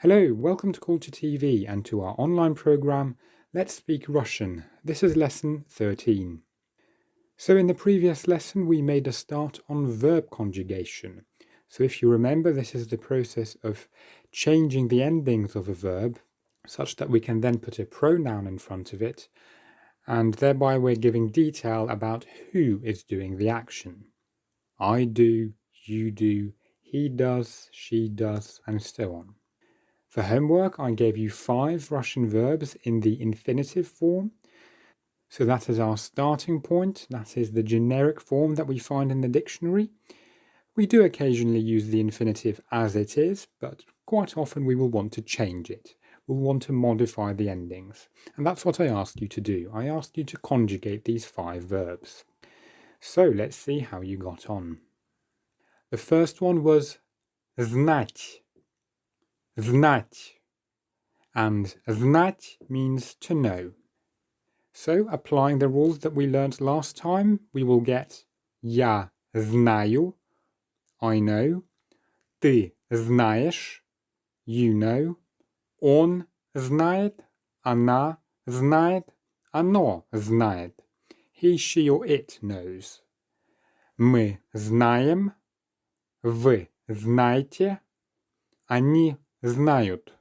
Hello, welcome to Culture TV and to our online program, Let's Speak Russian. This is lesson 13. So in the previous lesson, we made a start on verb conjugation. So if you remember, this is the process of changing the endings of a verb such that we can then put a pronoun in front of it, and thereby we're giving detail about who is doing the action. I do, you do, he does, she does, and so on. For homework, I gave you 5 Russian verbs in the infinitive form. So that is our starting point. That is the generic form that we find in the dictionary. We do occasionally use the infinitive as it is, but quite often we will want to change it. We'll want to modify the endings. And that's what I asked you to do. I asked you to conjugate these 5 verbs. So let's see how you got on. The first one was znать. Znать. And znать means to know. So, applying the rules that we learnt last time, we will get я знаю, I know, ты знаешь, you know, он знает, она знает, оно знает, he, she or it knows. Мы знаем, вы знаете, они знают.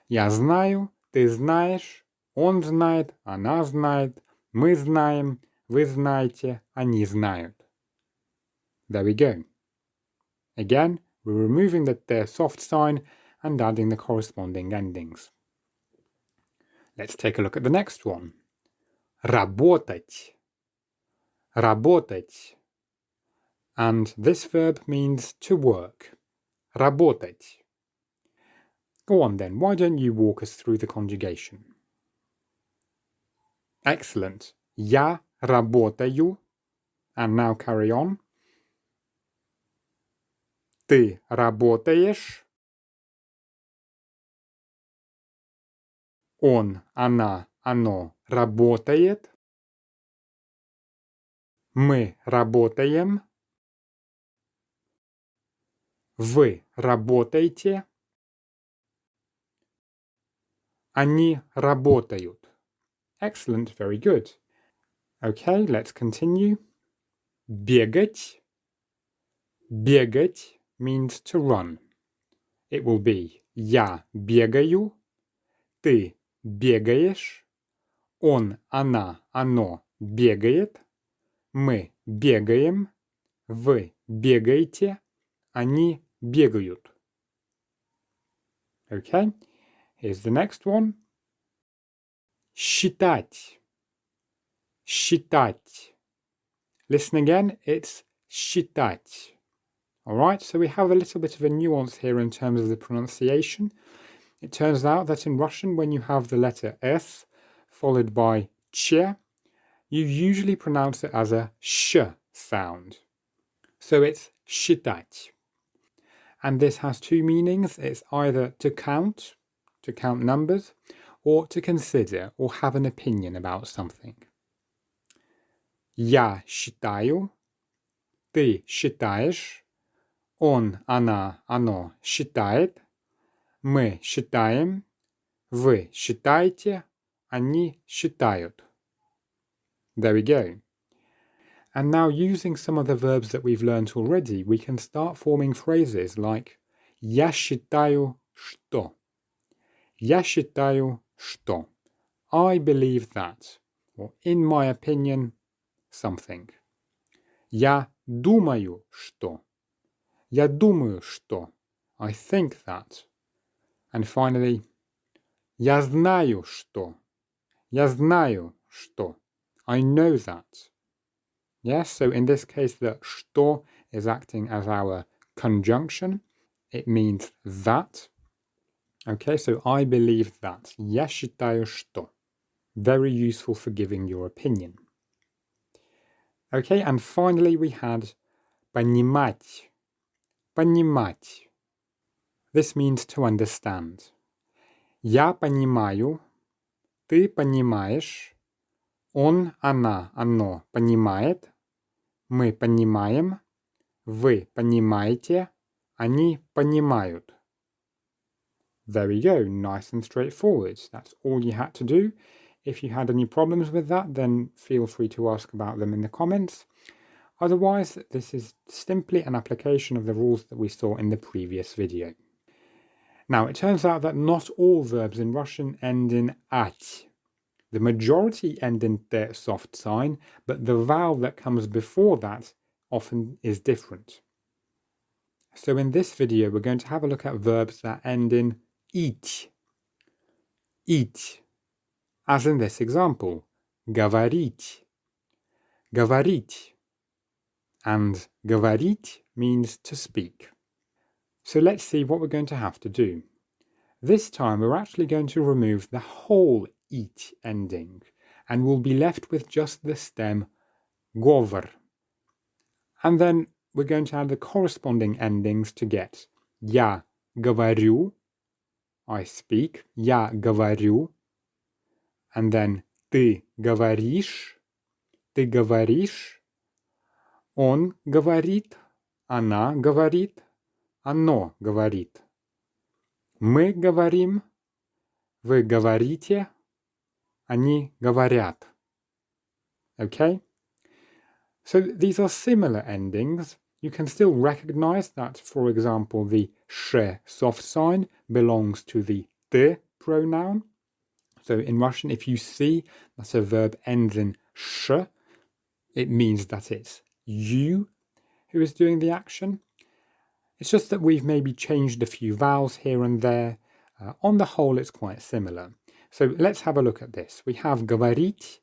Я знаю, ты знаешь, он знает, она знает, мы знаем, вы знаете, они знают. There we go. Again, we're removing the soft sign and adding the corresponding endings. Let's take a look at the next one. Работать. Работать. And this verb means to work. Работать. Go on then, why don't you walk us through the conjugation? Excellent. Я работаю. And now carry on. Ты работаешь. Он, она, оно работает. Мы работаем. Вы работаете. Они работают. Excellent, very good. Okay, let's continue. Бегать. Бегать means to run. It will be я бегаю, ты бегаешь, он, она, оно бегает, мы бегаем, вы бегаете, они бегают. Okay, here's the next one. Считать. Считать. Listen again, it's считать. Alright, so we have a little bit of a nuance here in terms of the pronunciation. It turns out that in Russian, when you have the letter S followed by ch, you usually pronounce it as a sh sound. So it's считать. And this has 2 meanings. It's either to count numbers, or to consider or have an opinion about something. Я считаю, ты считаешь, он, она, оно считает, мы считаем, вы считаете, они считают. There we go. And now, using some of the verbs that we've learnt already, we can start forming phrases like Я считаю, что. Я считаю, что. I believe that. Or in my opinion, something. Я думаю, что. Я думаю, что. I think that. And finally, я знаю, что. Я знаю, что. I know that. Yes, so in this case, the что is acting as our conjunction. It means that. Okay, so I believe that. Я считаю, что. Very useful for giving your opinion. Okay, and finally we had понимать. Понимать. This means to understand. Я понимаю, ты понимаешь, он, она, оно понимает, мы понимаем, вы понимаете, они понимают. There we go, nice and straightforward. That's all you had to do. If you had any problems with that, then feel free to ask about them in the comments. Otherwise, this is simply an application of the rules that we saw in the previous video. Now, it turns out that not all verbs in Russian end in at. The majority end in the soft sign, but the vowel that comes before that often is different. So in this video, we're going to have a look at verbs that end in eat. Eat. As in this example, говорить. Говорить. And говорить means to speak. So let's see what we're going to have to do. This time we're actually going to remove the whole eat ending, and we'll be left with just the stem говор. And then we're going to add the corresponding endings to get я говорю, I speak, я говорю, and then ты говоришь, он говорит, она говорит, оно говорит. Мы говорим, вы говорите, они говорят. Okay? So these are similar endings. You can still recognize that, for example, the sh soft sign belongs to the t pronoun. So in Russian, if you see that a verb ends in sh, it means that it's you who is doing the action. It's just that we've maybe changed a few vowels here and there. On the whole, it's quite similar. So let's have a look at this. We have говорить.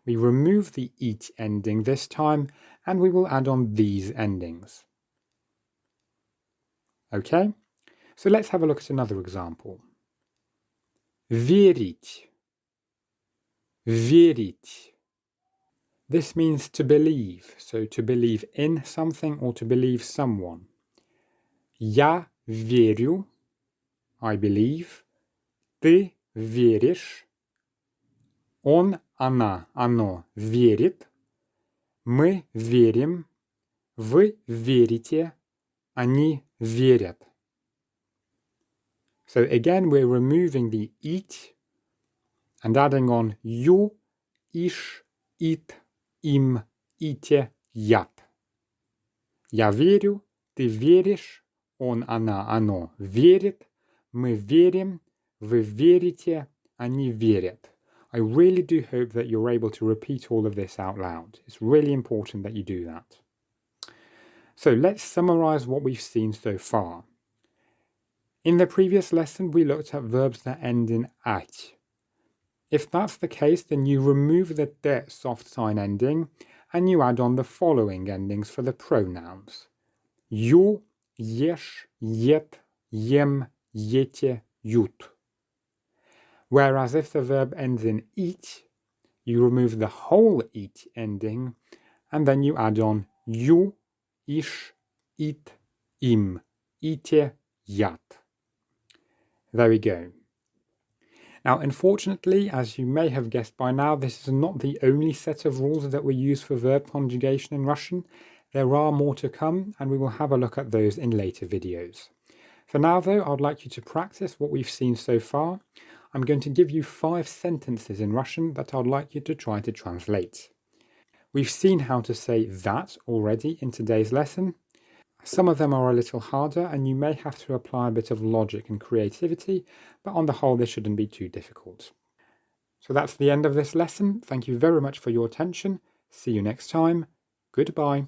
We remove the eat ending this time, and we will add on these endings. Okay? So let's have a look at another example. Верить. Верить. This means to believe, so to believe in something or to believe someone. Я верю, I believe. Ты веришь. Он, она, оно верит. Мы верим. Вы верите. Они верят. So again, we're removing the eat and adding on you, ish, it, им, ите, ят. Я верю, ты веришь, он, она, оно верит, мы верим, вы верите, они верят. I really do hope that you're able to repeat all of this out loud. It's really important that you do that. So let's summarize what we've seen so far. In the previous lesson, we looked at verbs that end in at. If that's the case, then you remove the de soft sign ending and you add on the following endings for the pronouns. You, ешь, ет, ем, ете, ют. Whereas if the verb ends in eat, you remove the whole eat ending and then you add on you, ish, it, im, ite, ят. There we go. Now, unfortunately, as you may have guessed by now, this is not the only set of rules that we use for verb conjugation in Russian. There are more to come, and we will have a look at those in later videos. For now, though, I'd like you to practice what we've seen so far. I'm going to give you 5 sentences in Russian that I'd like you to try to translate. We've seen how to say that already in today's lesson. Some of them are a little harder and you may have to apply a bit of logic and creativity, but on the whole, they shouldn't be too difficult. So that's the end of this lesson. Thank you very much for your attention. See you next time. Goodbye.